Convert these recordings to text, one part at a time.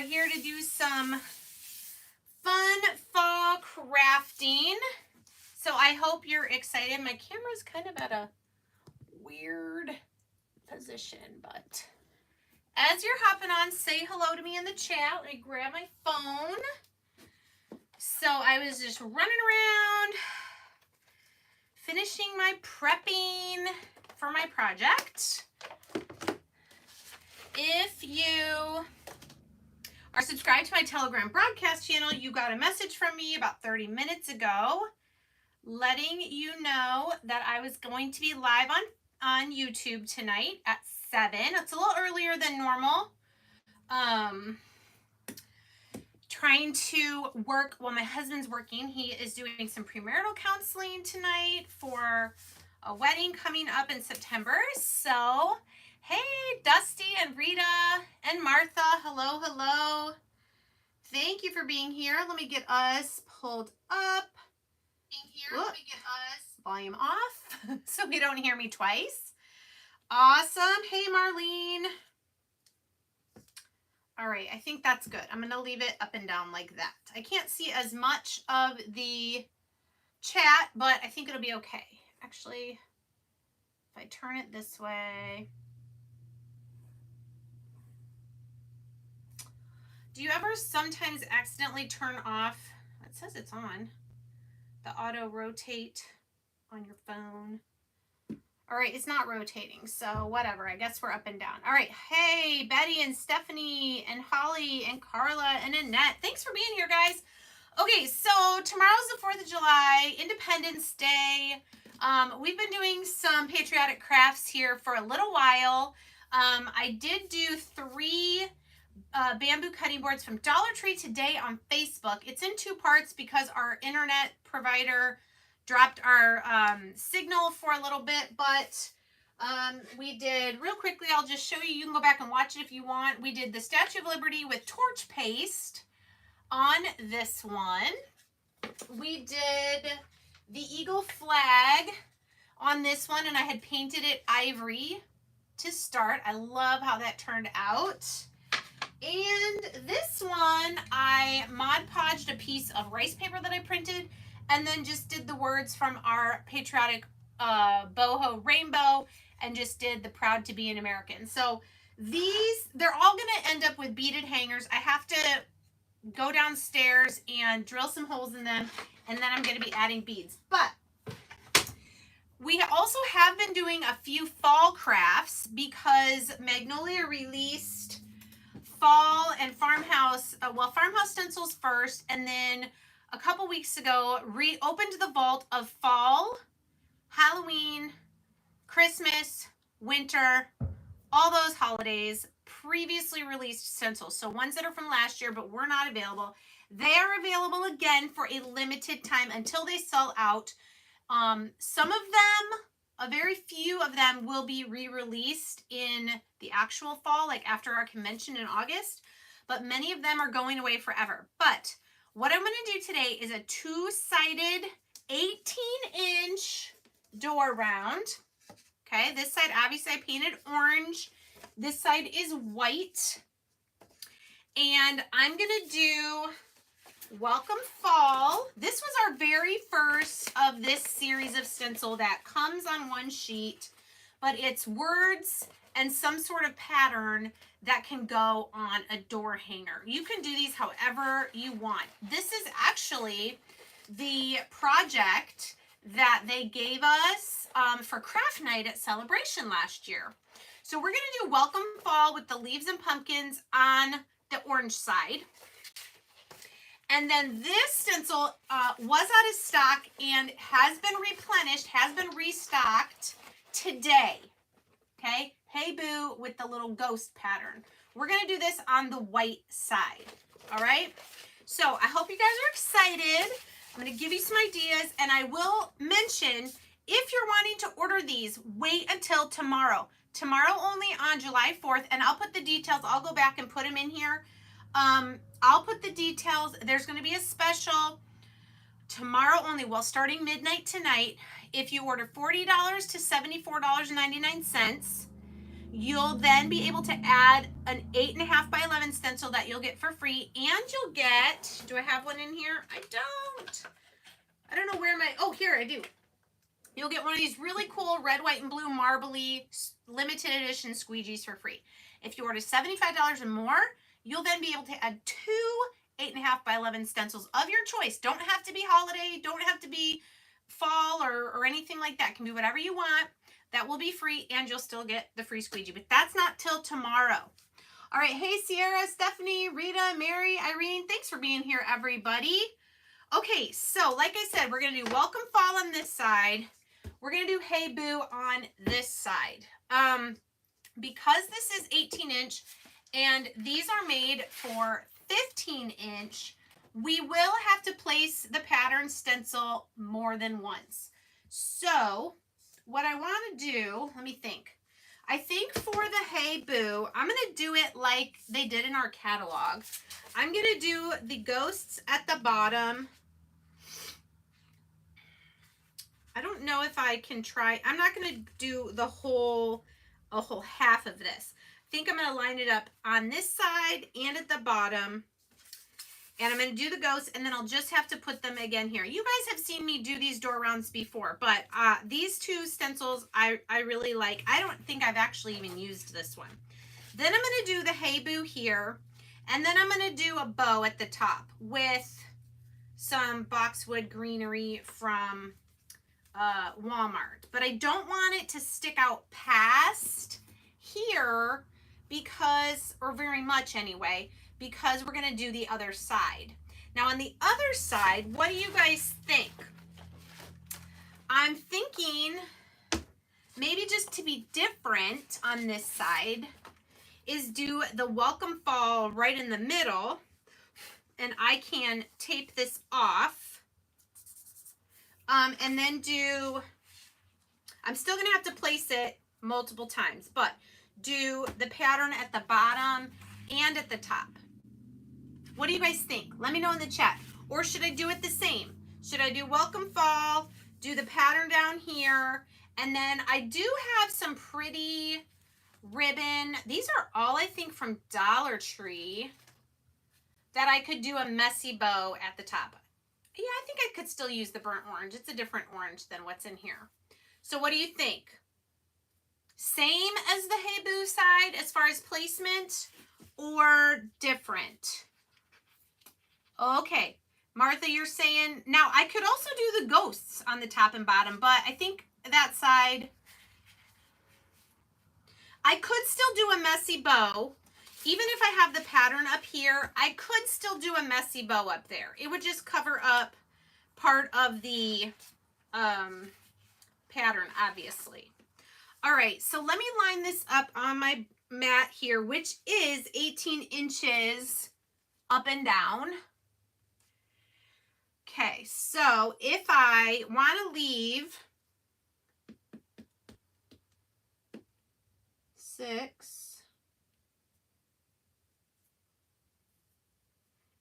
here to do some fun fall crafting. So I hope you're excited. My camera's kind of at a weird position, but as you're hopping on, say hello to me in the chat. Let me grab my phone. So I was just running around, finishing my prepping for my project. If you are subscribed to my Telegram broadcast channel, you got a message from me about 30 minutes ago letting you know that I was going to be live on YouTube tonight at 7. It's a little earlier than normal. Trying to work while my husband's working. He is doing some premarital counseling tonight for a wedding coming up in September. So, hey, Dusty and Rita and Martha, hello, hello. Thank you for being here. Let me get us pulled up. Let me get us volume off so we don't hear me twice. Awesome. Hey, Marlene. All right, I think that's good. I'm going to leave it up and down like that. I can't see as much of the chat, but I think it'll be okay. Actually, if I turn it this way. Do you ever sometimes accidentally turn off, it says it's on, the auto rotate on your phone? All right, it's not rotating, so whatever. I guess we're up and down. All right, hey, Betty and Stephanie and Holly and Carla and Annette. Thanks for being here, guys. Okay, so tomorrow's the 4th of July, Independence Day. We've been doing some patriotic crafts here for a little while. I did do 3 bamboo cutting boards from Dollar Tree today on Facebook. It's in 2 parts because our internet provider dropped our signal for a little bit, but we did, real quickly, I'll just show you. You can go back and watch it if you want. We did the Statue of Liberty with torch paste on this one. We did the Eagle flag on this one, and I had painted it ivory to start. I love how that turned out. And this one, I Mod Podged a piece of rice paper that I printed, and then just did the words from our patriotic boho rainbow, and just did the proud to be an American. So these, they're all going to end up with beaded hangers. I have to go downstairs and drill some holes in them, and then I'm going to be adding beads. But we also have been doing a few fall crafts because Magnolia released fall and farmhouse, farmhouse stencils first, and then a couple weeks ago reopened the vault of fall, Halloween, Christmas, winter, all those holidays, previously released stencils. So ones that are from last year but were not available. They are available again for a limited time until they sell out. Some of them, a very few of them, will be re-released in the actual fall, like after our convention in August, but many of them are going away forever. But what I'm going to do today is a 2-sided 18-inch door round. Okay, this side, obviously I painted orange. This side is white. And I'm going to do Welcome Fall. This was our very first of this series of stencil that comes on one sheet, but it's words and some sort of pattern that can go on a door hanger. You can do these however you want. This is actually the project that they gave us for craft night at Celebration last year. So we're going to do Welcome Fall with the leaves and pumpkins on the orange side. And then this stencil was out of stock and has been replenished, has been restocked today. Okay, Hey Boo with the little ghost pattern. We're going to do this on the white side. All right, so I hope you guys are excited. I'm going to give you some ideas, and I will mention, if you're wanting to order these, wait until tomorrow. Tomorrow only on July 4th, and I'll put the details. I'll go back and put them in here. I'll put the details. There's going to be a special tomorrow only, well, starting midnight tonight. If you order $40 to $74.99, you'll then be able to add an 8.5 by 11 stencil that you'll get for free, and you'll get, do I have one in here? I don't know where oh, here I do. You'll get one of these really cool red, white, and blue marbly limited edition squeegees for free. If you order $75 or more, you'll then be able to add 2 8.5 by 11 stencils of your choice. Don't have to be holiday, don't have to be fall or anything like that. It can be whatever you want. That will be free, and you'll still get the free squeegee, but that's not till tomorrow. All right, hey Sierra, Stephanie, Rita, Mary, Irene, thanks for being here, everybody. Okay, so like I said, we're gonna do Welcome Fall on this side. We're gonna do Hey Boo on this side. Because this is 18-inch and these are made for 15-inch, we will have to place the pattern stencil more than once. So what I want to do, let me think. I think for the Hey Boo, I'm going to do it like they did in our catalog. I'm going to do the ghosts at the bottom. I don't know if I can try. I'm not going to do a whole half of this. I think I'm going to line it up on this side and at the bottom. And I'm going to do the ghosts, and then I'll just have to put them again here. You guys have seen me do these door rounds before, but these two stencils I really like. I don't think I've actually even used this one. Then I'm going to do the Hey Boo here, and then I'm going to do a bow at the top with some boxwood greenery from Walmart. But I don't want it to stick out past here because, or very much anyway, because we're going to do the other side. Now on the other side, what do you guys think? I'm thinking maybe just to be different on this side is do the Welcome Fall right in the middle, and I can tape this off. And then I'm still going to have to place it multiple times, but do the pattern at the bottom and at the top. What do you guys think? Let me know in the chat. Or should I do it the same? Should I do Welcome Fall, do the pattern down here, and then I do have some pretty ribbon. These are all, I think, from Dollar Tree that I could do a messy bow at the top. Yeah, I think I could still use the burnt orange. It's a different orange than what's in here. So what do you think? Same as the Hey Boo side as far as placement, or different? Okay, Martha, you're saying, now I could also do the ghosts on the top and bottom, but I think that side, I could still do a messy bow. Even if I have the pattern up here, I could still do a messy bow up there. It would just cover up part of the pattern, obviously. All right, so let me line this up on my mat here, which is 18 inches up and down. Okay, so if I want to leave 6,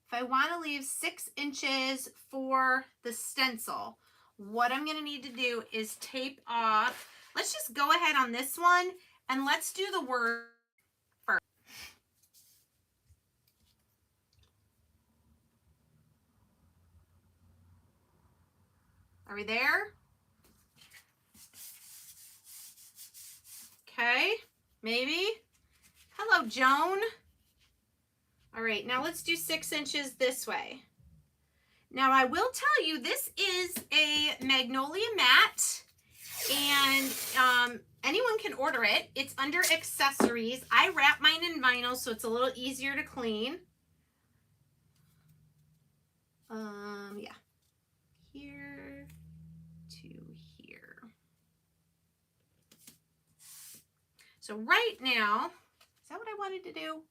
if I want to leave 6 inches for the stencil, what I'm going to need to do is tape off. Let's just go ahead on this one and let's do the word first. Are we there? Okay, maybe. Hello, Joan. All right, now let's do 6 inches this way. Now I will tell you, this is a Magnolia mat, and anyone can order it. It's under accessories. I wrap mine in vinyl, so it's a little easier to clean. Yeah, here to here. So right now, is that what I wanted to do?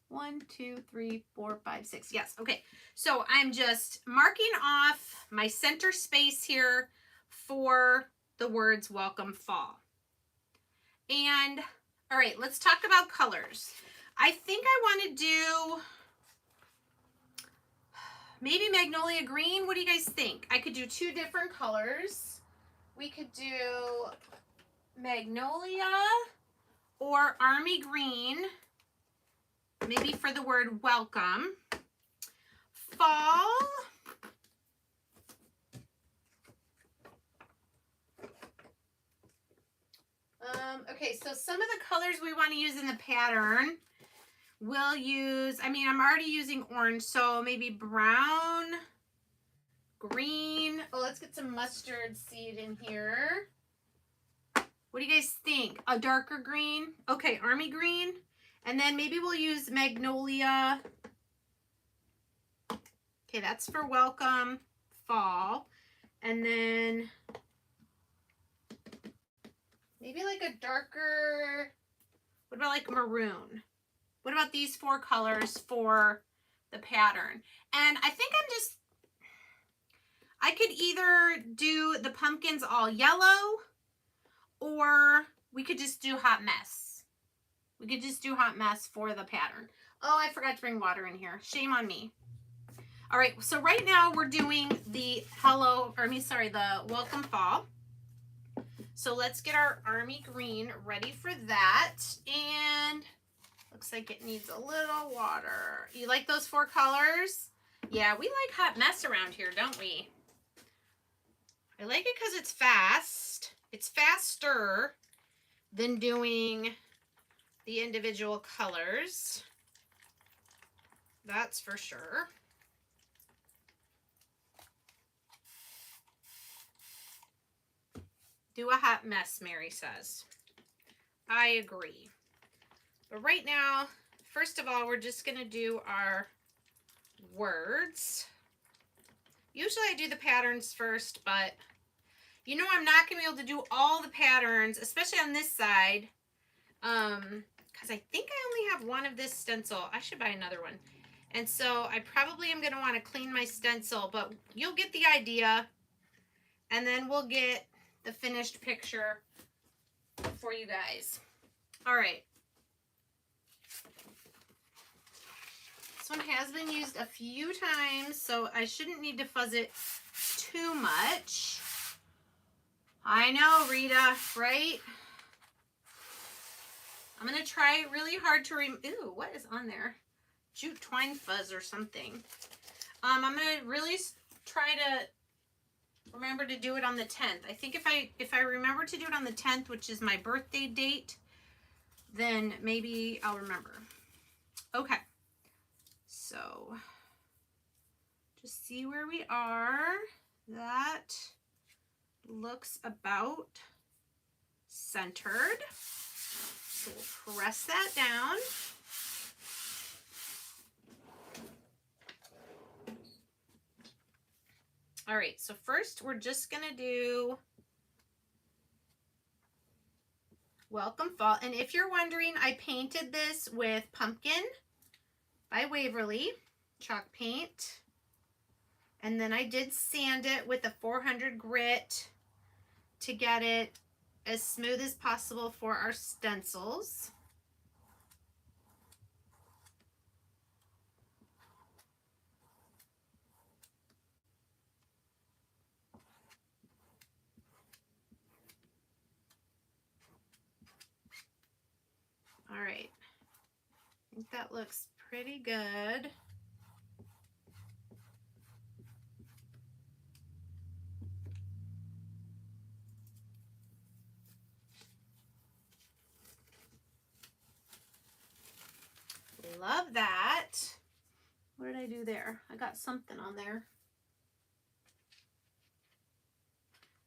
1, 2, 3, 4, 5, 6. Yes. Okay. So I'm just marking off my center space here for the words Welcome Fall. And all right, let's talk about colors. I think I want to do maybe Magnolia Green. What do you guys think? I could do 2 different colors. We could do Magnolia, or army green, maybe for the word welcome. Fall. Okay, so some of the colors we want to use in the pattern, we'll use, I mean, I'm already using orange, so maybe brown, green. Oh, let's get some mustard seed in here. What do you guys think? A darker green? Okay, army green. And then maybe we'll use Magnolia. Okay, that's for welcome, fall. And then maybe like a darker, what about like maroon? What about these 4 colors for the pattern? And I think I could either do the pumpkins all yellow, or we could just do hot mess. We could just do hot mess for the pattern. Oh, I forgot to bring water in here. Shame on me. All right, so right now we're doing the the welcome fall. So let's get our army green ready for that. And looks like it needs a little water. You like those 4 colors? Yeah, we like hot mess around here, don't we? I like it because it's fast. It's faster than doing the individual colors. That's for sure. Do a hot mess, Mary says. I agree. But right now, first of all, we're just going to do our words. Usually I do the patterns first, but you know I'm not going to be able to do all the patterns, especially on this side, because I think I only have one of this stencil. I should buy another one. And so I probably am going to want to clean my stencil, but you'll get the idea. And then we'll get the finished picture for you guys. All right. This one has been used a few times, so I shouldn't need to fuzz it too much. I know, Rita, right? I'm going to try really hard to ooh, what is on there? Jute twine fuzz or something. I'm going to really try to remember to do it on the 10th. I think if I remember to do it on the 10th, which is my birthday date, then maybe I'll remember. Okay. So just see where we are. That looks about centered. So we'll press that down. All right, so first we're just gonna do Welcome Fall. And if you're wondering, I painted this with Pumpkin by Waverly chalk paint. And then I did sand it with a 400 grit to get it as smooth as possible for our stencils. All right, I think that looks pretty good. Love that. What did I do there? I got something on there.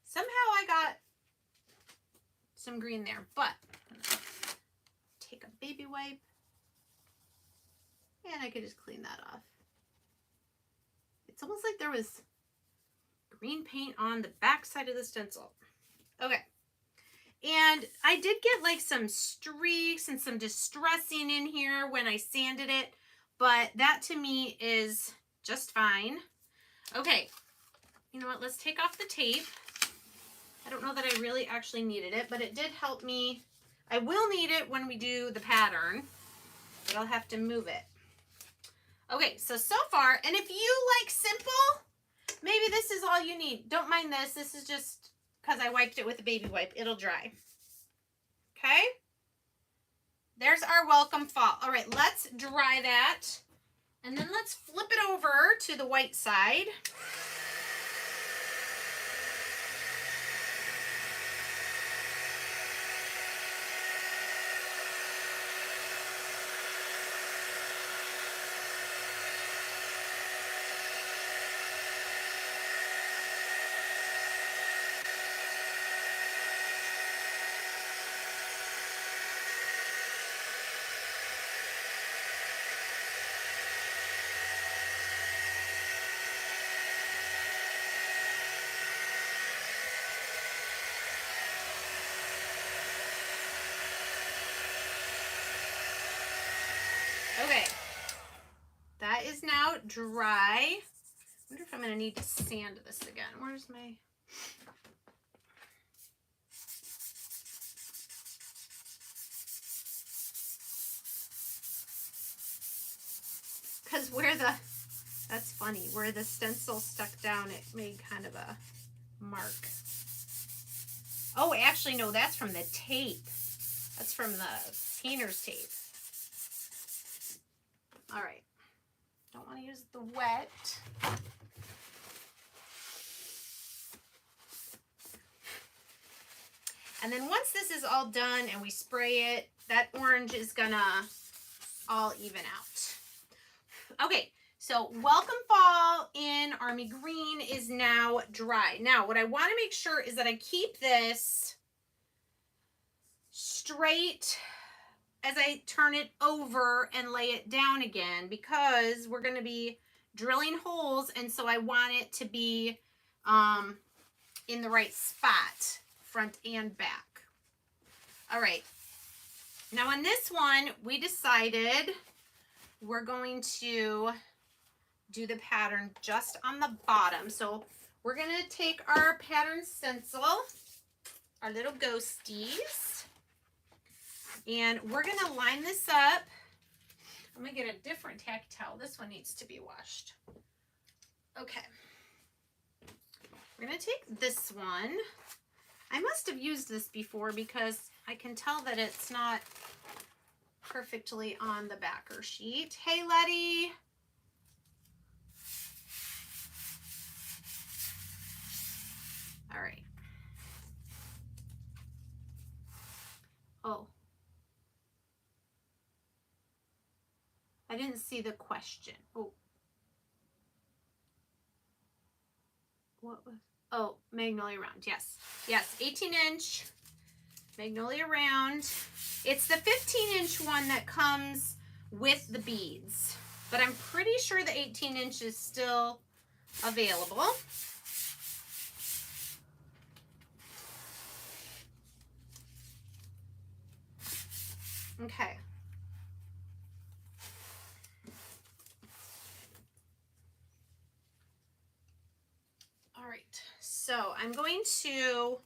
Somehow I got some green there, but take a baby wipe and I could just clean that off. It's almost like there was green paint on the back side of the stencil. Okay. And I did get like some streaks and some distressing in here when I sanded it, but that to me is just fine. Okay, you know what, let's take off the tape. I don't know that I really actually needed it, but it did help me. I will need it when we do the pattern, but I'll have to move it. Okay, so far, and if you like simple, maybe this is all you need. Don't mind this. This is just because I wiped it with a baby wipe. It'll dry. Okay? There's our welcome fall. All right, let's dry that. And then let's flip it over to the white side. Okay, that is now dry. I wonder if I'm going to need to sand this again. Where's my... Because where the... That's funny. Where the stencil stuck down, it made kind of a mark. Oh, actually, no, that's from the tape. That's from the painter's tape. All right. Don't want to use the wet. And then once this is all done and we spray it, that orange is gonna all even out. Okay, so Welcome Fall in Army Green is now dry. Now, what I want to make sure is that I keep this straight as I turn it over and lay it down again, because we're going to be drilling holes, and so I want it to be in the right spot, front and back. All right. Now on this one, we decided we're going to do the pattern just on the bottom. So we're going to take our pattern stencil, our little ghosties, and we're going to line this up. I'm going to get a different tacky towel. This one needs to be washed. Okay. We're going to take this one. I must have used this before because I can tell that it's not perfectly on the backer sheet. Hey, Letty. All right. Oh. I didn't see the question. Oh. What was? Oh, Magnolia round. Yes. Yes, 18-inch Magnolia round. It's the 15-inch one that comes with the beads, but I'm pretty sure the 18-inch is still available. Okay. All right. So I'm going to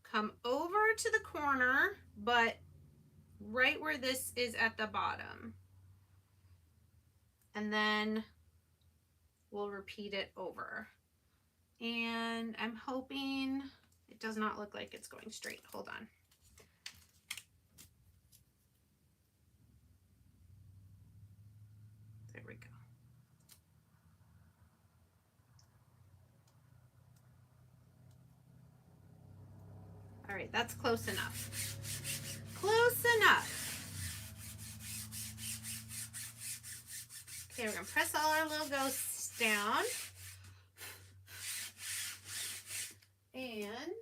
come over to the corner, but right where this is at the bottom. And then we'll repeat it over. And I'm hoping it does not look like it's going straight. Hold on. There we go. All right, that's close enough. Close enough. Okay, we're gonna press all our little ghosts down. And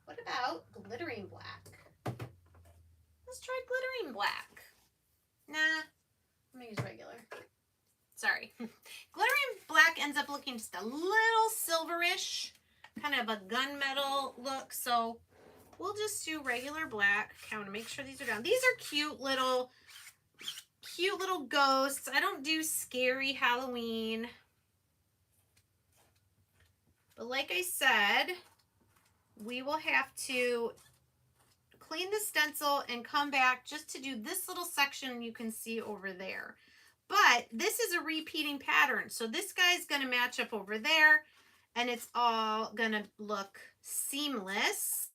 what about glittering black? Let's try glittering black. Nah, I'm gonna use regular. Sorry. Glittering black ends up looking just a little silverish, kind of a gunmetal look. So we'll just do regular black. Okay, I want to make sure these are down. These are cute little ghosts. I don't do scary Halloween. But like I said, we will have to clean the stencil and come back just to do this little section you can see over there. But this is a repeating pattern. So this guy's going to match up over there. and it's all gonna look seamless.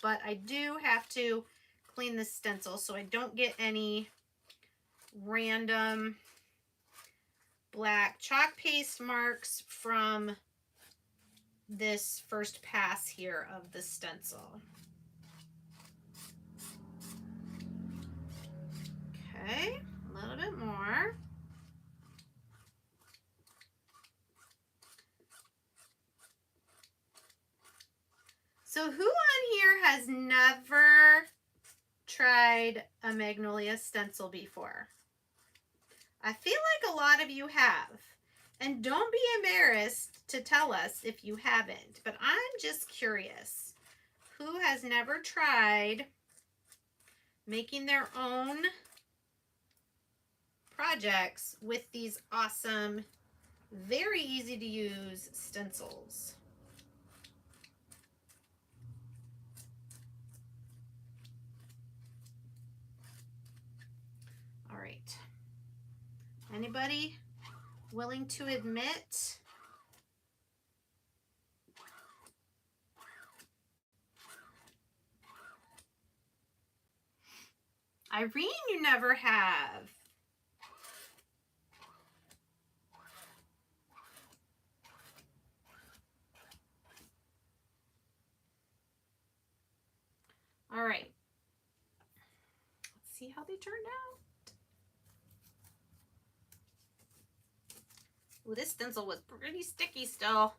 But I do have to clean the stencil so I don't get any random black chalk paste marks from this first pass here of the stencil. Okay, a little bit more. So who on here has never tried a Magnolia stencil before? I feel like a lot of you have. And don't be embarrassed to tell us if you haven't. But I'm just curious. Who has never tried making their own projects with these awesome, very easy to use stencils? All right. Anybody willing to admit? Irene, you never have. All right. Let's see how they turned out. Ooh, this stencil was pretty sticky still.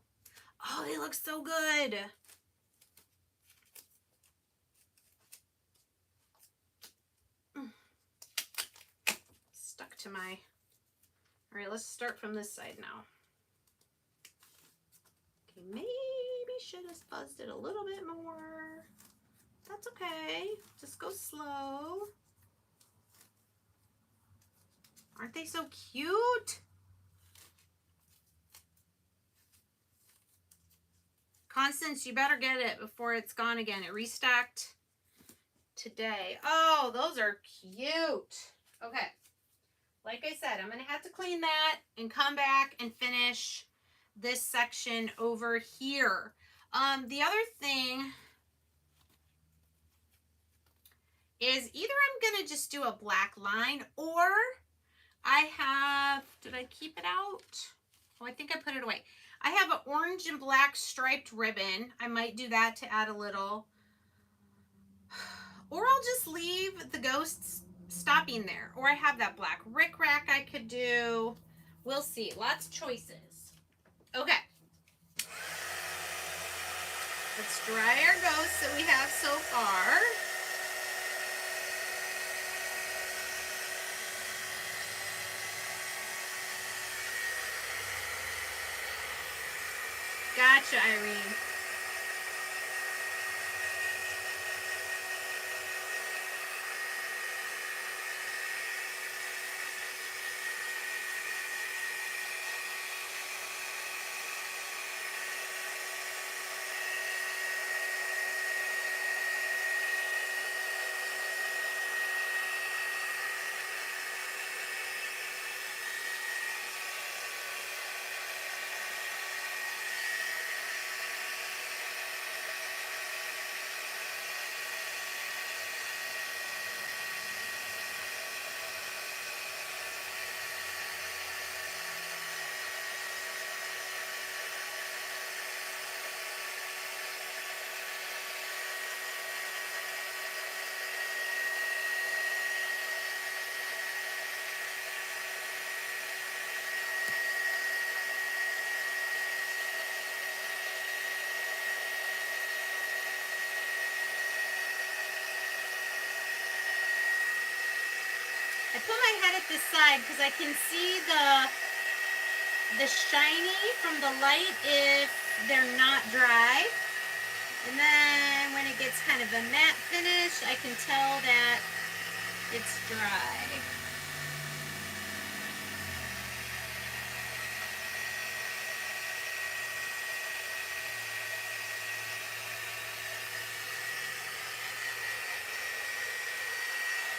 Oh, they look so good. Stuck to my... All right, let's start from this side now. Okay, maybe should have fuzzed it a little bit more. That's okay. Just go slow. Aren't they so cute? Constance, you better get it before it's gone again. It restocked today. Oh, those are cute. Okay. Like I said, I'm going to have to clean that and come back and finish this section over here. The other thing is either I'm going to just do a black line, or I have, did I keep it out? Oh, I think I put it away. I have an orange and black striped ribbon. I might do that to add a little. Or I'll just leave the ghosts stopping there. Or I have that black rickrack I could do. We'll see. Lots of choices. Okay. Let's dry our ghosts that we have so far. Gotcha, Irene. I put my head at this side because I can see the shiny from the light if they're not dry. And then when it gets kind of a matte finish, I can tell that it's dry.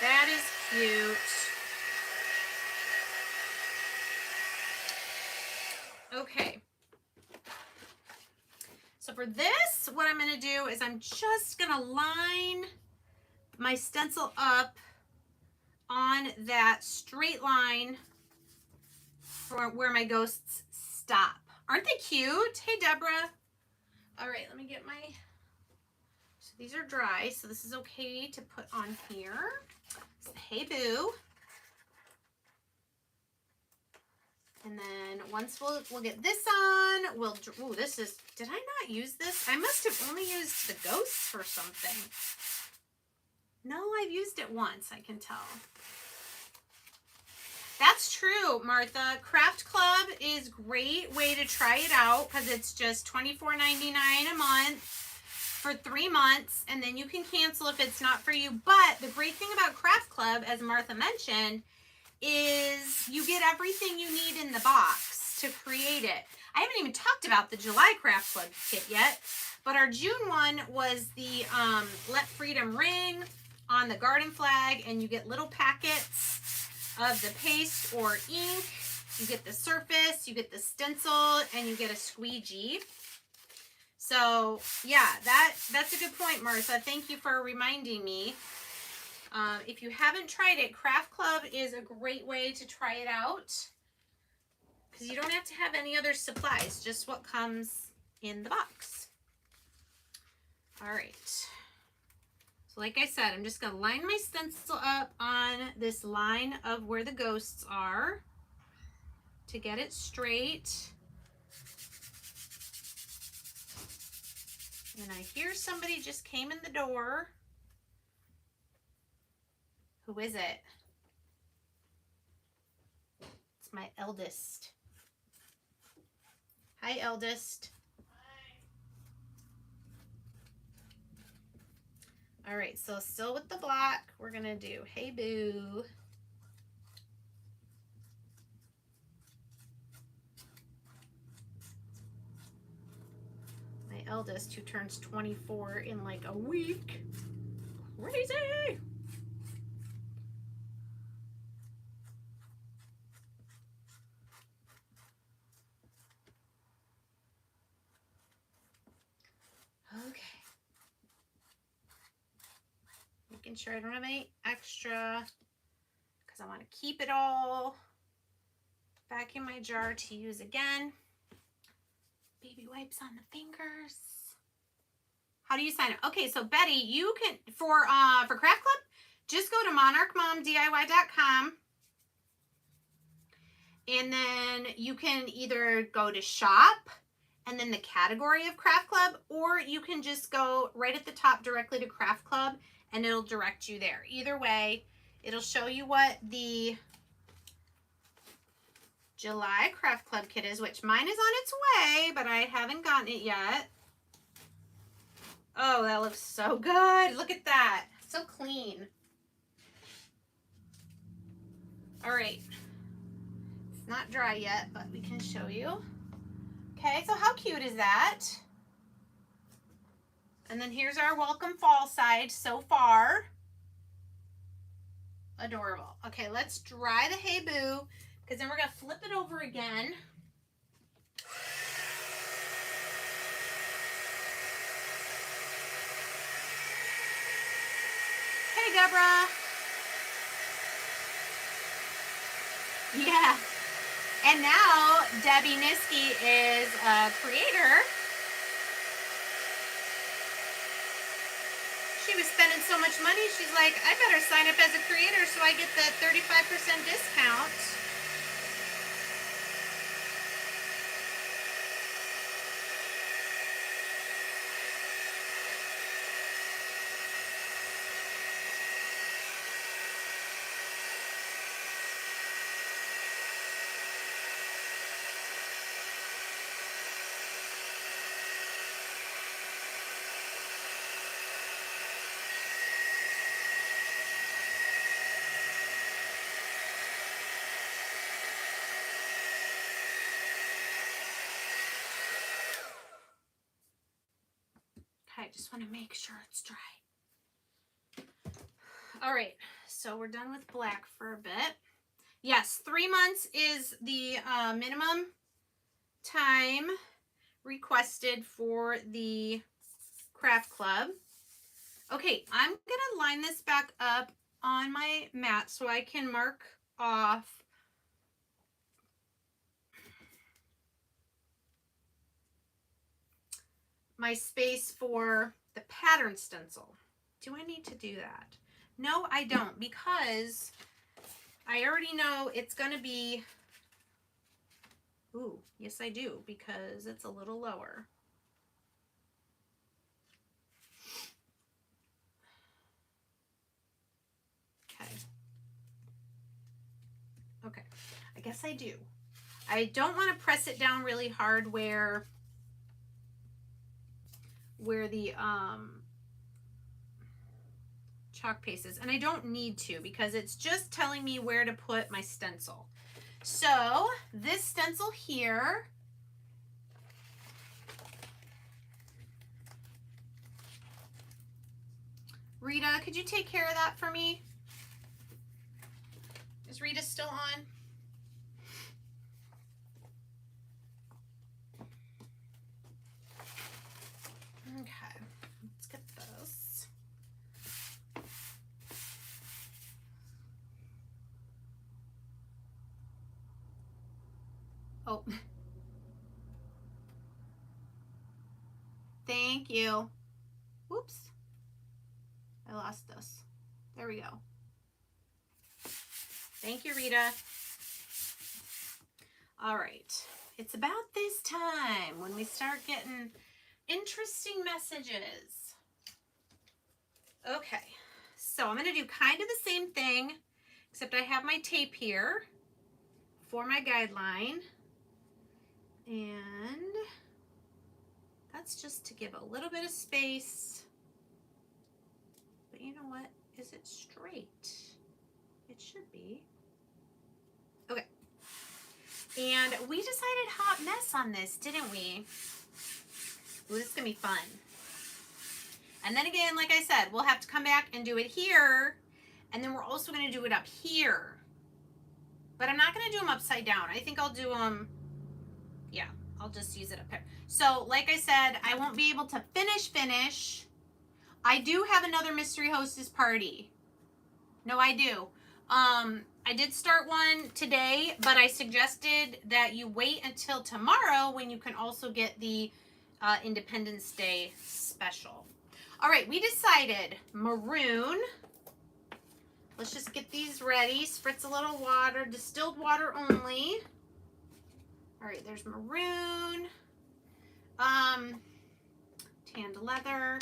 That is cute. Okay. So for this, what I'm going to do is I'm just going to line my stencil up on that straight line for where my ghosts stop. Aren't they cute? Hey, Deborah. All right, let me get my, so these are dry, so this is okay to put on here. So, hey, boo. And then once we'll get this on, we'll, ooh, this is, did I not use this? I must have only used the ghosts for something. No, I've used it once, I can tell. That's true, Martha. Craft Club is a great way to try it out because it's just $24.99 a month for 3 months, and then you can cancel if it's not for you. But the great thing about Craft Club, as Martha mentioned, is you get everything you need in the box to create it. I haven't even talked about the July Craft Club kit yet, but our June one was the Let Freedom Ring on the garden flag, and you get little packets of the paste or ink. You get the surface, you get the stencil, and you get a squeegee. So yeah, that's a good point, Martha. Thank you for reminding me. If you haven't tried it, Craft Club is a great way to try it out because you don't have to have any other supplies, just what comes in the box. All right. So like I said, I'm just going to line my stencil up on this line of where the ghosts are to get it straight. And I hear somebody just came in the door. Who is it? It's my eldest. Hi, eldest. All right, so still with the black, we're going to do Hey Boo. My eldest, who turns 24 in like a week. Crazy! Okay. Making sure I don't have any extra because I want to keep it all back in my jar to use again. Baby wipes on the fingers. How do you sign up? Okay, so Betty, you can, for Craft Club, just go to monarchmomdiy.com and then you can either go to shop and then the category of Craft Club, or you can just go right at the top directly to Craft Club and it'll direct you there. Either way, it'll show you what the July Craft Club kit is, which mine is on its way, but I haven't gotten it yet. Oh, that looks so good. Look at that. So clean. All right. It's not dry yet, but we can show you. Okay, so how cute is that? And then here's our welcome fall side so far. Adorable. Okay, let's dry the Hey Boo, because then we're going to flip it over again. Hey, Deborah. Yeah. And now Debbie Niski is a creator. She was spending so much money, she's like, I better sign up as a creator so I get the 35% discount. Okay, I just want to make sure it's dry. All right, so we're done with black for a bit. Yes, 3 months is the minimum time requested for the craft club. Okay, I'm gonna line this back up on my mat so I can mark off my space for the pattern stencil. Do I need to do that? No, I don't, because I already know it's gonna be, ooh, yes I do, because it's a little lower. Okay. Okay, I guess I do. I don't want to press it down really hard where the chalk paste is, and I don't need to because it's just telling me where to put my stencil. So this stencil here, Rita, could you take care of that for me? Is Rita still on? Okay, let's get this. Oh, thank you. Whoops, I lost this. There we go. Thank you, Rita. All right, it's about this time when we start getting interesting messages. Okay, so I'm going to do kind of the same thing, except I have my tape here for my guideline. And that's just to give a little bit of space. But you know what? Is it straight? It should be. Okay. And we decided hot mess on this, didn't we? Ooh, this is going to be fun. And then again, like I said, we'll have to come back and do it here. And then we're also going to do it up here. But I'm not going to do them upside down. I think I'll do them, yeah, I'll just use it up here. So like I said, I won't be able to finish. I do have another mystery hostess party. No, I do. I did start one today, but I suggested that you wait until tomorrow when you can also get the Independence Day special. All right, we decided maroon. Let's just get these ready. Spritz a little water, distilled water only. All right, there's maroon. Tanned leather.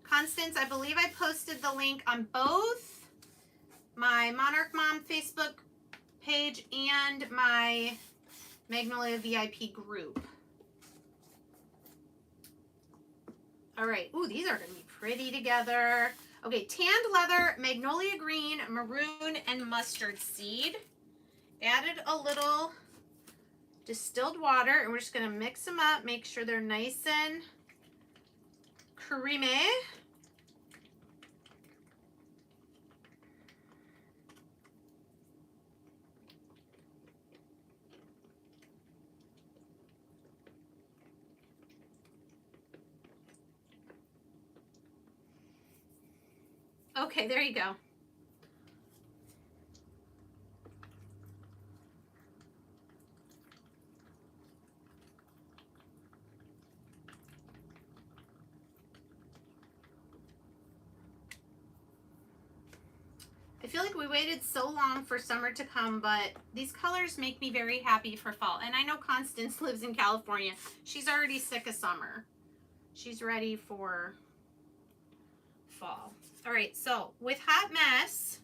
Constance, I believe I posted the link on both my Monarch Mom Facebook page and my Magnolia VIP group. All right. Ooh, these are going to be pretty together. Okay, tanned leather, magnolia green, maroon, and mustard seed. Added a little distilled water, and we're just going to mix them up, make sure they're nice and creamy. Okay, there you go. I feel like we waited so long for summer to come, but these colors make me very happy for fall. And I know Constance lives in California. She's already sick of summer. She's ready for fall. All right, so with Hot Mess,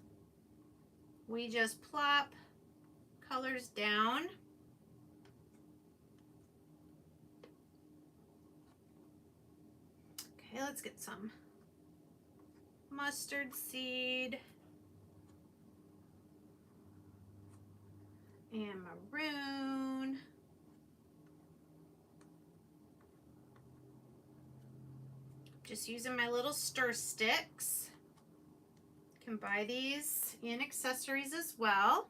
we just plop colors down. Okay, let's get some mustard seed and maroon. Just using my little stir sticks. You can buy these in accessories as well.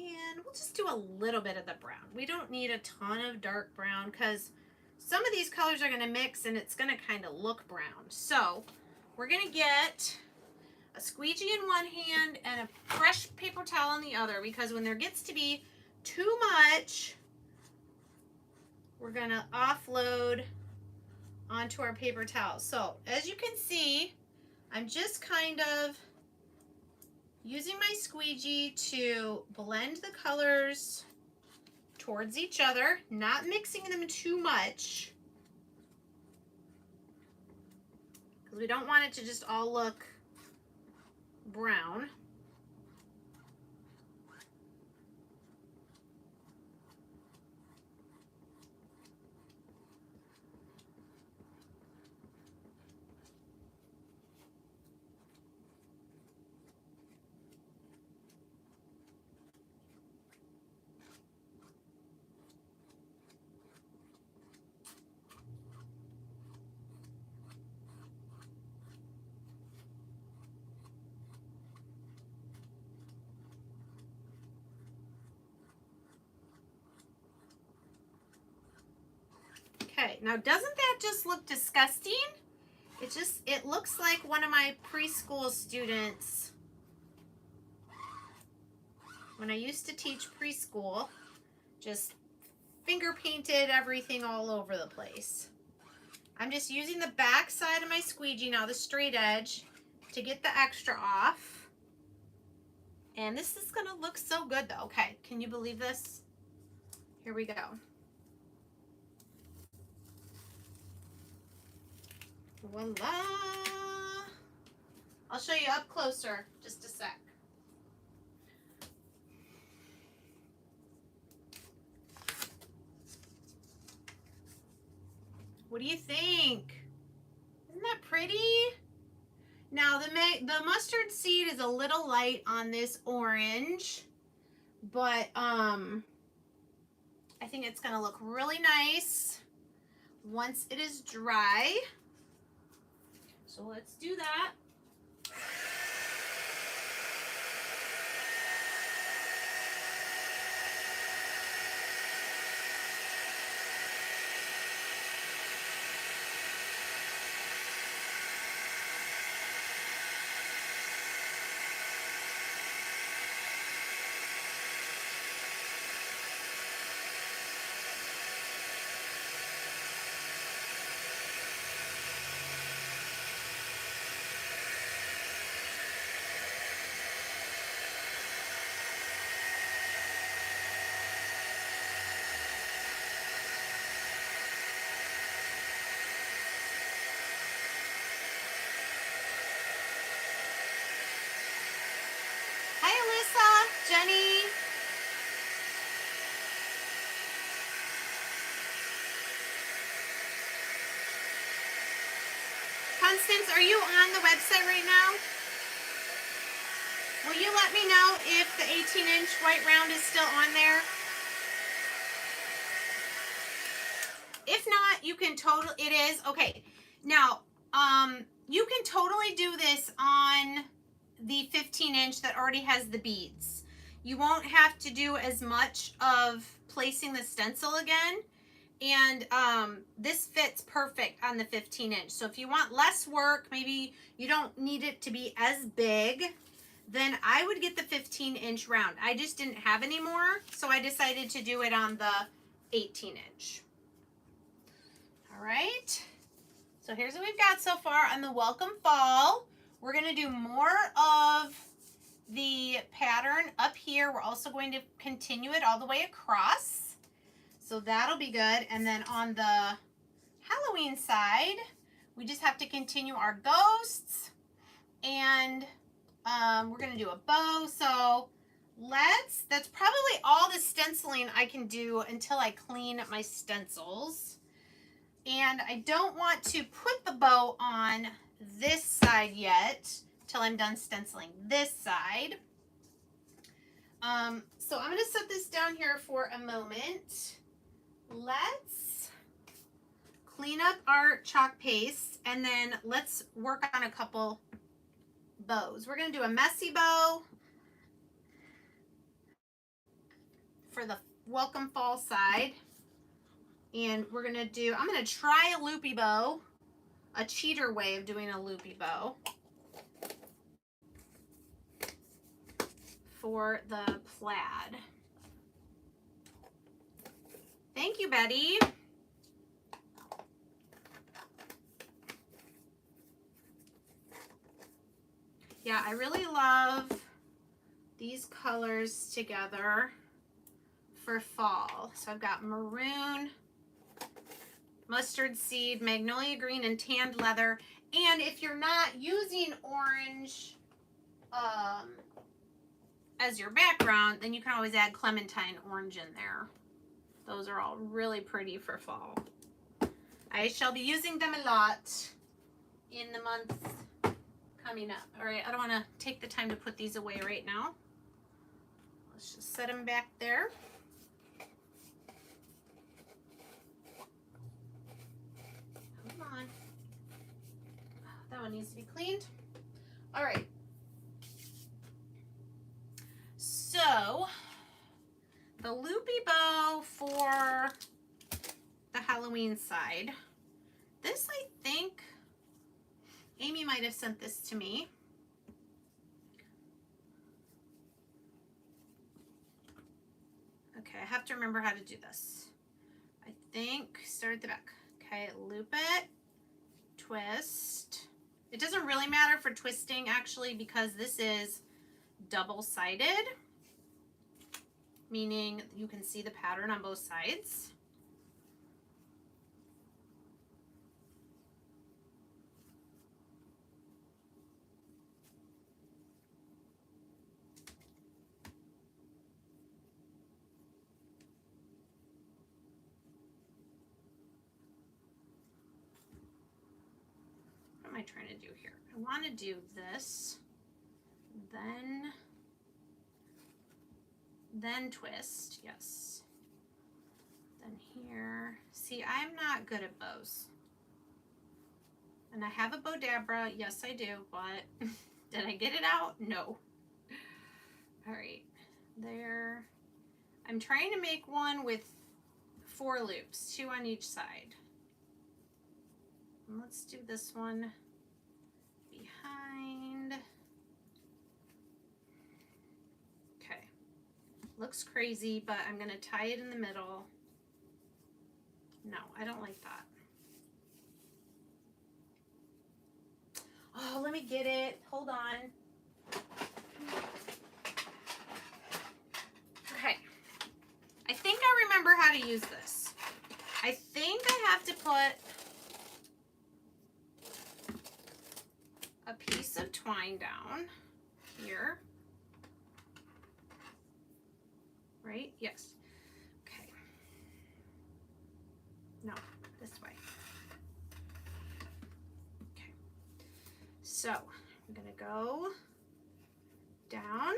And we'll just do a little bit of the brown. We don't need a ton of dark brown because some of these colors are going to mix and it's going to kind of look brown. So we're going to get a squeegee in one hand and a fresh paper towel in the other, because when there gets to be too much, we're going to offload onto our paper towel. So as you can see, I'm just kind of using my squeegee to blend the colors towards each other, not mixing them too much, because we don't want it to just all look brown. Okay, now doesn't that just look disgusting? It looks like one of my preschool students when I used to teach preschool, just finger painted everything all over the place. I'm just using the back side of my squeegee now, the straight edge, to get the extra off. And this is gonna look so good though. Okay, can you believe this? Here we go. Voila! I'll show you up closer, just a sec. What do you think? Isn't that pretty? Now the mustard seed is a little light on this orange, but I think it's gonna look really nice once it is dry. So let's do that. Hi, Alyssa, Jenny. Constance, are you on the website right now? Will you let me know if the 18-inch white round is still on there? If not, you can totally, it is, okay. Now, you can totally do this on the 15-inch that already has the beads. You won't have to do as much of placing the stencil again. And this fits perfect on the 15-inch. So if you want less work, maybe you don't need it to be as big, then I would get the 15-inch round. I just didn't have any more, so I decided to do it on the 18-inch. All right. So here's what we've got so far on the Welcome Fall. We're going to do more of the pattern up here. We're also going to continue it all the way across. So that'll be good. And then on the Halloween side, we just have to continue our ghosts. And we're going to do a bow. So that's probably all the stenciling I can do until I clean my stencils. And I don't want to put the bow on this side yet till I'm done stenciling this side. So I'm going to set this down here for a moment. Let's clean up our chalk paste and then let's work on a couple bows. We're going to do a messy bow. for the welcome fall side. And we're gonna do, I'm gonna try a loopy bow, a cheater way of doing a loopy bow for the plaid. Thank you, Betty. Yeah, I really love these colors together for fall. So I've got maroon, mustard seed, magnolia green, and tanned leather. And if you're not using orange as your background, then you can always add clementine orange in there. Those are all really pretty for fall. I shall be using them a lot in the months coming up. All right, I don't want to take the time to put these away right now. Let's just set them back there. Hold on. That one needs to be cleaned. All right. So, the loopy bow for the Halloween side. This, I think, Amy might have sent this to me. Okay, I have to remember how to do this. I think start at the back. Okay, loop it, twist. It doesn't really matter for twisting actually because this is double-sided, meaning you can see the pattern on both sides. What am I trying to do here? I want to do this, then twist, yes. Then here, see, I'm not good at bows. And I have a Bodabra, yes I do, but did I get it out? No. All right, there. I'm trying to make one with 4 loops, 2 on each side. And let's do this one behind. Okay, looks crazy, but I'm gonna tie it in the middle. No, I don't like that. Oh, let me get it, hold on. Okay, I think I remember how to use this. I think I have to put a piece of twine down here. Right? Yes. Okay. No, this way. Okay. So I'm gonna go down,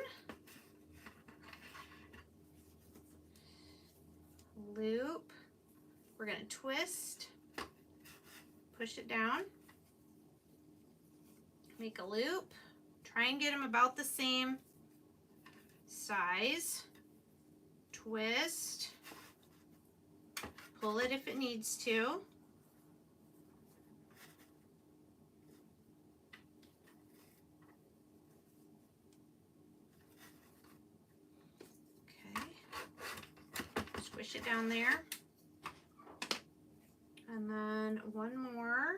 loop, we're gonna twist, push it down, make a loop, try and get them about the same size, twist, pull it if it needs to. Okay, squish it down there. And then one more.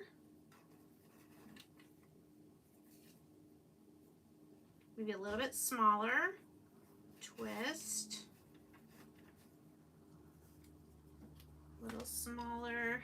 Maybe a little bit smaller. Twist. A little smaller.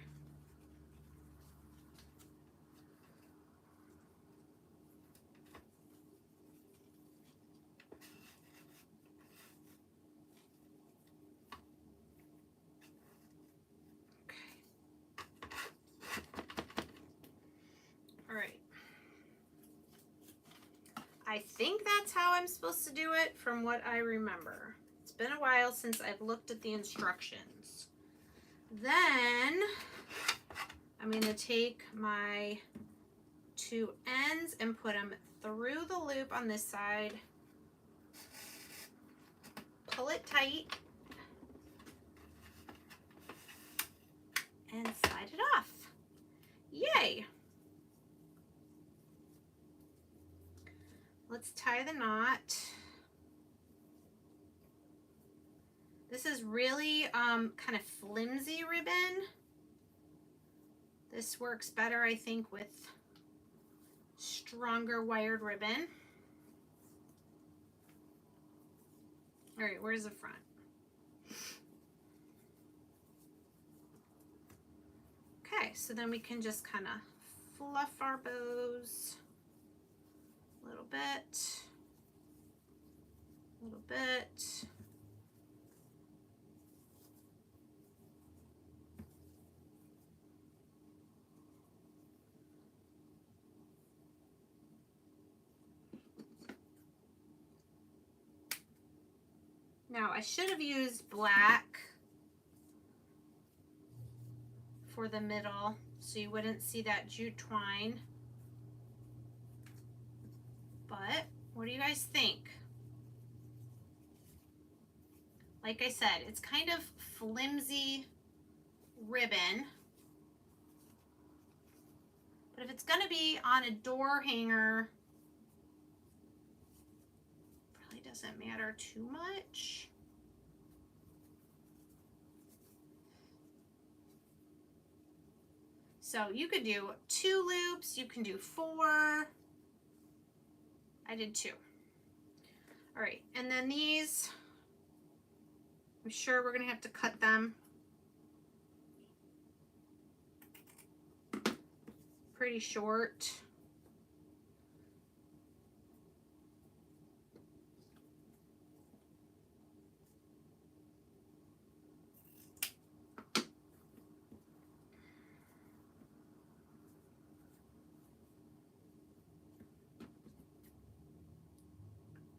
I think that's how I'm supposed to do it from what I remember. It's been a while since I've looked at the instructions. Then I'm going to take my 2 ends and put them through the loop on this side. Pull it tight. and slide it off. Yay! Let's tie the knot. This is really kind of flimsy ribbon. This works better, I think, with stronger wired ribbon. All right, where's the front? Okay, so then we can just kind of fluff our bows a little bit, a little bit. Now, I should have used black for the middle so you wouldn't see that jute twine. But what do you guys think? Like I said, it's kind of flimsy ribbon. But if it's going to be on a door hanger, probably doesn't matter too much. So you could do 2 loops, you can do 4. I did 2. All right, and then these, I'm sure we're gonna have to cut them pretty short.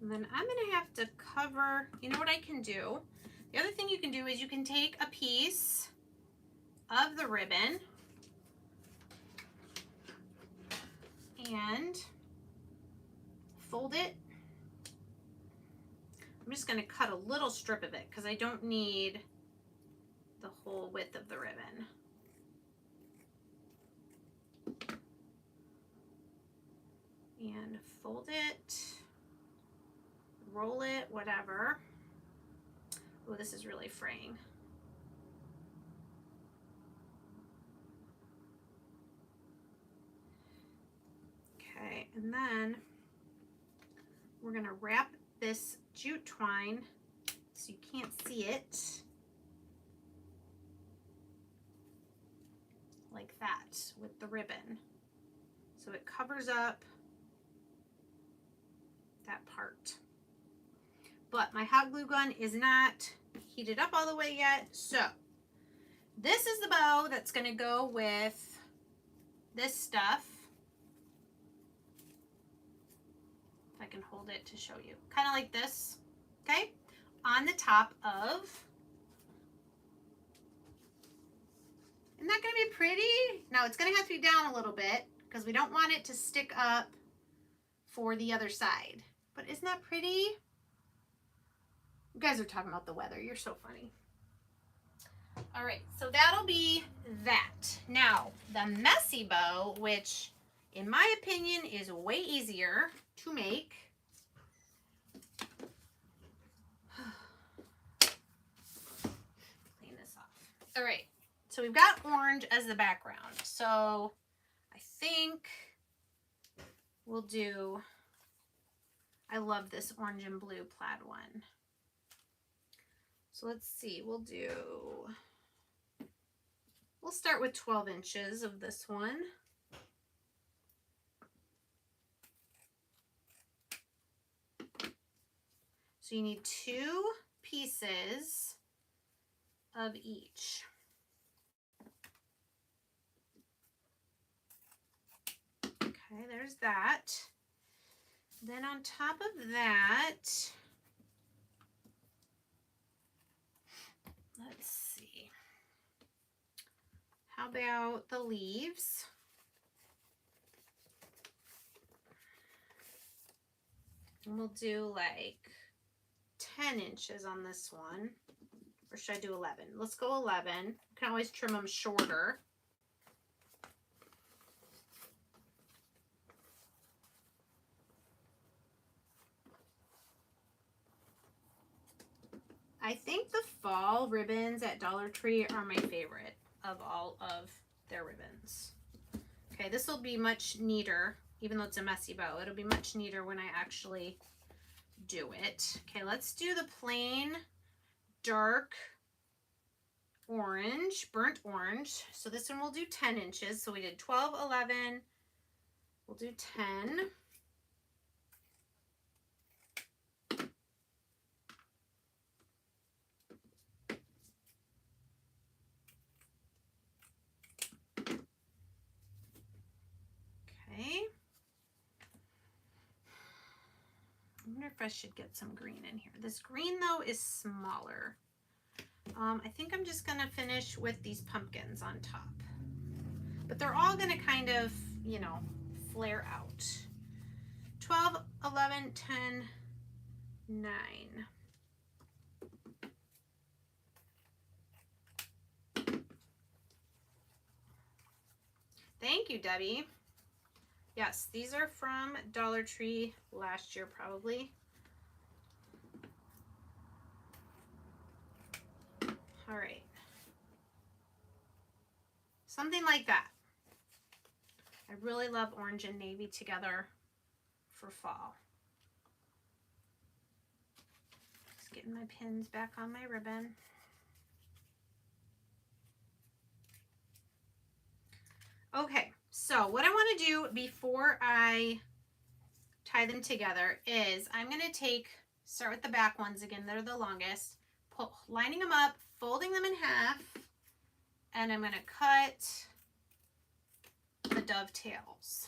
And then I'm gonna have to cover, you know what I can do? The other thing you can do is you can take a piece of the ribbon and fold it. I'm just gonna cut a little strip of it because I don't need the whole width of the ribbon. And fold it, roll it, whatever. Oh, this is really fraying. Okay, and then we're gonna wrap this jute twine so you can't see it, like that with the ribbon. So it covers up that part. But my hot glue gun is not heated up all the way yet. So this is the bow that's gonna go with this stuff. If I can hold it to show you. Kind of like this, okay? On the top of, isn't that gonna be pretty? No, it's gonna have to be down a little bit because we don't want it to stick up for the other side. But isn't that pretty? You guys are talking about the weather. You're so funny. All right, so that'll be that. Now, the messy bow, which in my opinion is way easier to make. Clean this off. All right, so we've got orange as the background. So I think we'll do, I love this orange and blue plaid one. So let's see, we'll start with 12 inches of this one. So you need 2 pieces of each. Okay, there's that. Then on top of that, let's see, how about the leaves? And we'll do like 10 inches on this one. Or should I do 11? Let's go 11. You can always trim them shorter. I think the fall ribbons at Dollar Tree are my favorite of all of their ribbons. Okay, this will be much neater, even though it's a messy bow. It'll be much neater when I actually do it. Okay, let's do the plain dark orange, burnt orange. So this one will do 10 inches. So we did 12, 11. We'll do 10. Okay. I wonder if I should get some green in here. This green though is smaller. I think I'm just gonna finish with these pumpkins on top. But they're all gonna kind of, you know, flare out. 12, 11, 10, 9. Thank you, Debbie. Yes, these are from Dollar Tree last year, probably. All right. Something like that. I really love orange and navy together for fall. Just getting my pins back on my ribbon. Okay, so what I want to do before I tie them together is I'm going to start with the back ones again. They're the longest. Lining them up, folding them in half, and I'm going to cut the dovetails.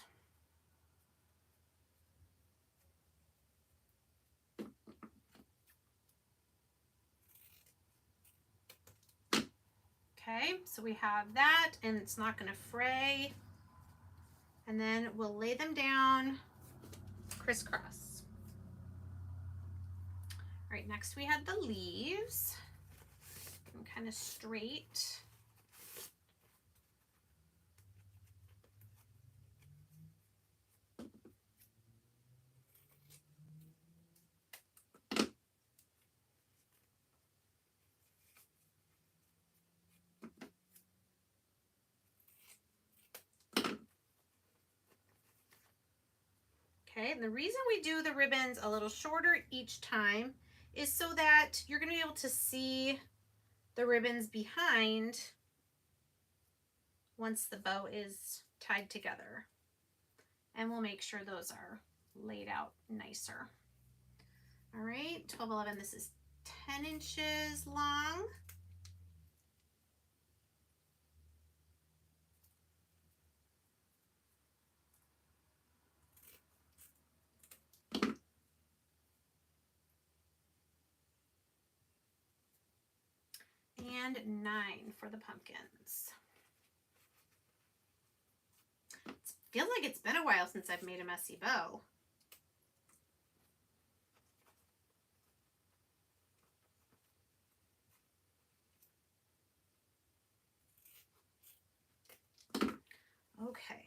Okay, so we have that, and it's not going to fray. And then we'll lay them down crisscross. All right, next we had the leaves. I'm kind of straight. Okay, and the reason we do the ribbons a little shorter each time is so that you're going to be able to see the ribbons behind once the bow is tied together. And we'll make sure those are laid out nicer. All right, 12, 11, this is 10 inches long. And 9 for the pumpkins. It feels like it's been a while since I've made a messy bow. Okay.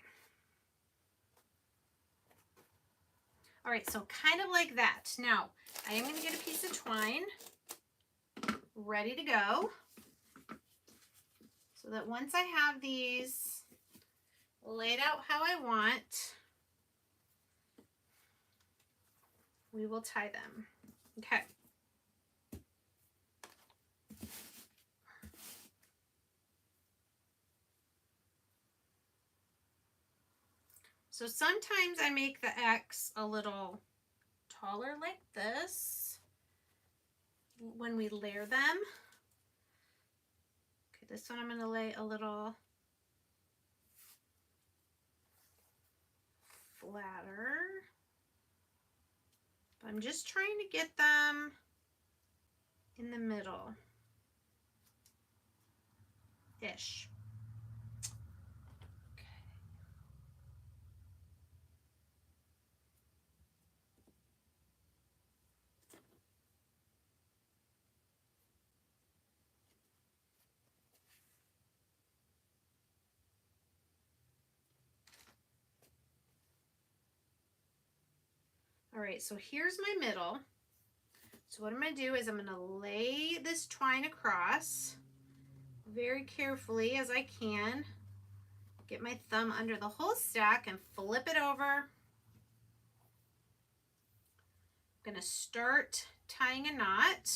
All right, so kind of like that. Now, I am going to get a piece of twine ready to go so that once I have these laid out how I want, we will tie them. Okay. So sometimes I make the X a little taller like this when we layer them. Okay, this one I'm going to lay a little flatter. But I'm just trying to get them in the middle-ish. All right, so here's my middle. So what I'm going to do is I'm going to lay this twine across very carefully as I can. Get my thumb under the whole stack and flip it over. I'm going to start tying a knot.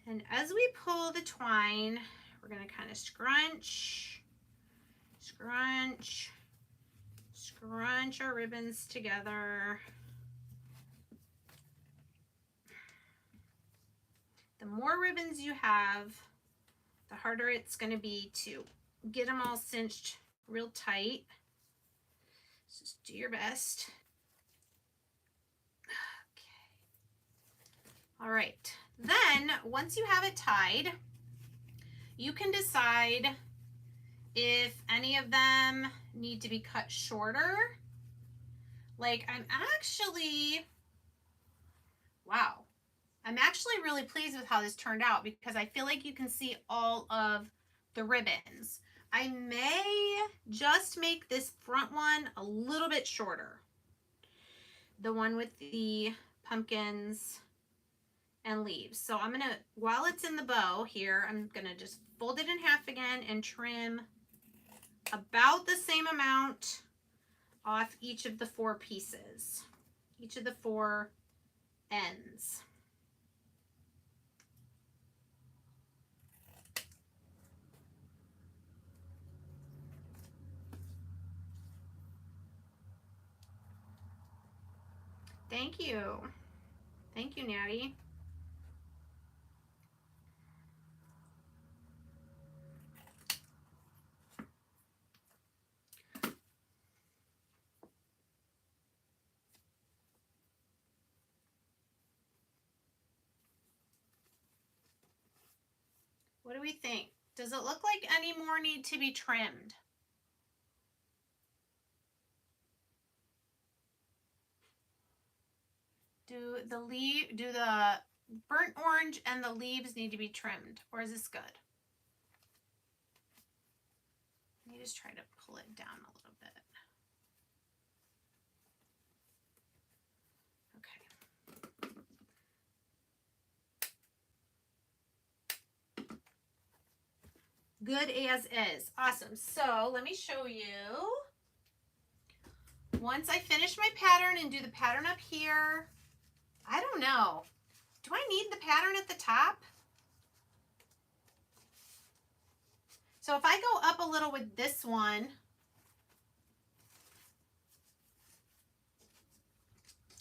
And as we pull the twine, we're going to kind of scrunch, scrunch, scrunch our ribbons together. The more ribbons you have, the harder it's going to be to get them all cinched real tight. Just do your best. Okay. All right. Then once you have it tied, you can decide if any of them need to be cut shorter. Like I'm actually really pleased with how this turned out because I feel like you can see all of the ribbons. I may just make this front one a little bit shorter. The one with the pumpkins and leaves. So I'm gonna, while it's in the bow here, I'm gonna just fold it in half again and trim about the same amount off each of the 4 pieces, each of the 4 ends. Thank you. Thank you, Natty. What do we think? Does it look like any more need to be trimmed? Do the burnt orange and the leaves need to be trimmed, or is this good? Let me just try to pull it down a little bit. Okay. Good as is. Awesome. So let me show you. Once I finish my pattern and do the pattern up here, I don't know. Do I need the pattern at the top? So if I go up a little with this one,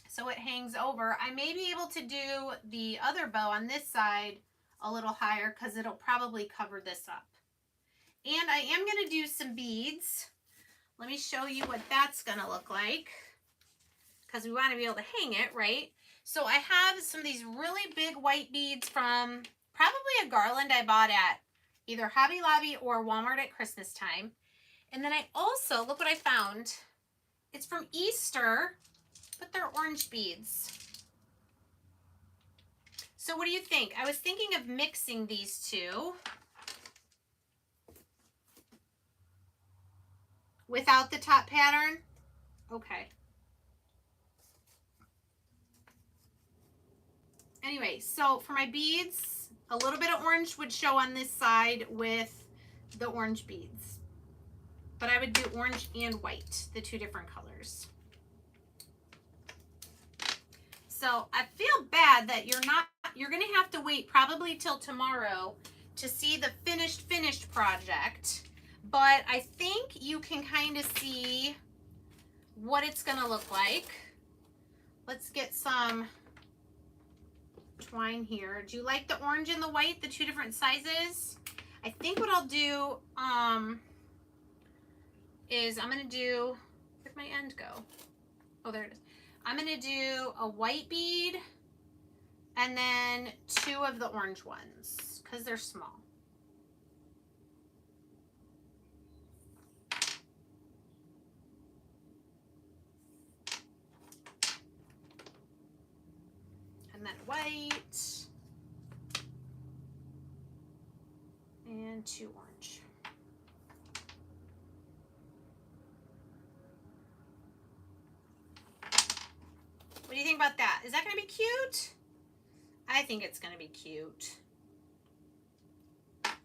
so it hangs over, I may be able to do the other bow on this side a little higher because it'll probably cover this up. And I am going to do some beads. Let me show you what that's going to look like because we want to be able to hang it, right? So I have some of these really big white beads from probably a garland I bought at either Hobby Lobby or Walmart at Christmas time. And then I also, look what I found. It's from Easter, but they're orange beads. So what do you think? I was thinking of mixing these two without the top pattern. Okay. Anyway, so for my beads, a little bit of orange would show on this side with the orange beads. But I would do orange and white, the 2 different colors. So I feel bad that you're going to have to wait probably till tomorrow to see the finished project. But I think you can kind of see what it's going to look like. Let's get some twine here. Do you like the orange and the white, the 2 different sizes? I think what I'll do is I'm going to do, where'd my end go? Oh, there it is. I'm going to do a white bead and then 2 of the orange ones because they're small. And then white and 2 orange. you think about that? Is that going to be cute? I think it's going to be cute. Let's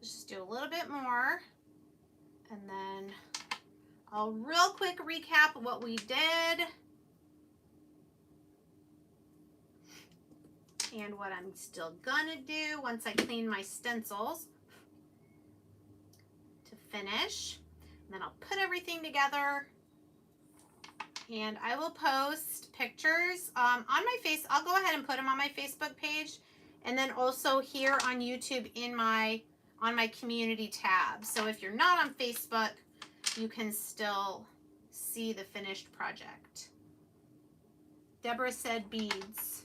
just do a little bit more. And then I'll real quick recap what we did. And what I'm still going to do once I clean my stencils to finish. And then I'll put everything together. And I will post pictures on my face. I'll go ahead and put them on my Facebook page. And then also here on YouTube on my community tab. So if you're not on Facebook, you can still see the finished project. Deborah said beads.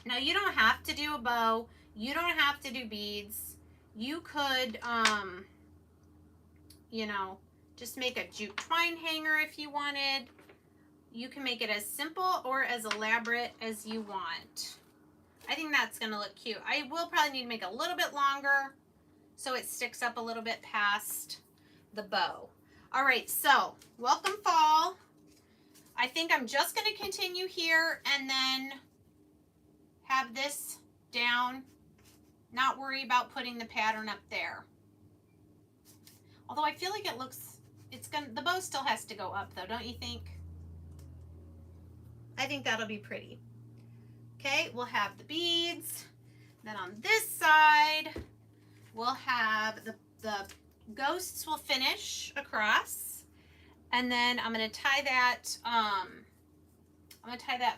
Now you don't have to do a bow. You don't have to do beads. You could, you know, just make a jute twine hanger if you wanted. You can make it as simple or as elaborate as you want. I think that's gonna look cute. I will probably need to make it a little bit longer so it sticks up a little bit past the bow. All right, so welcome fall. I think I'm just gonna continue here and then have this down, not worry about putting the pattern up there. Although I feel like it looks, the bow still has to go up though, don't you think? I think that'll be pretty. Okay, we'll have the beads. Then on this side, we'll have the ghosts will finish across. And then I'm gonna tie that,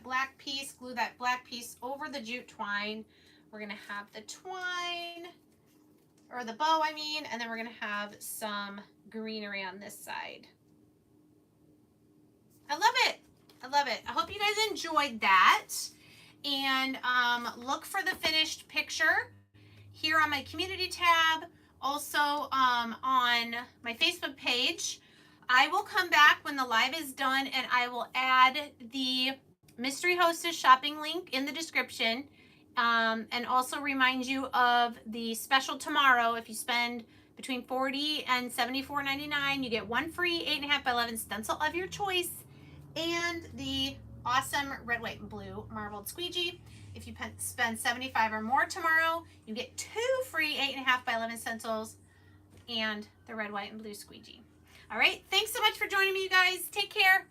black piece, glue that black piece over the jute twine. We're gonna have the twine, or the bow, I mean, and then we're gonna have some greenery on this side. I love it. I love it. I hope you guys enjoyed that. And look for the finished picture here on my community tab. Also on my Facebook page. I will come back when the live is done and I will add the Mystery Hostess shopping link in the description, and also remind you of the special tomorrow. If you spend between $40 and $74.99, you get one free 8.5 by 11 stencil of your choice and the awesome red, white, and blue marbled squeegee. If you spend $75 or more tomorrow, you get 2 free 8.5 by 11 stencils and the red, white, and blue squeegee. All right, thanks so much for joining me, you guys. Take care.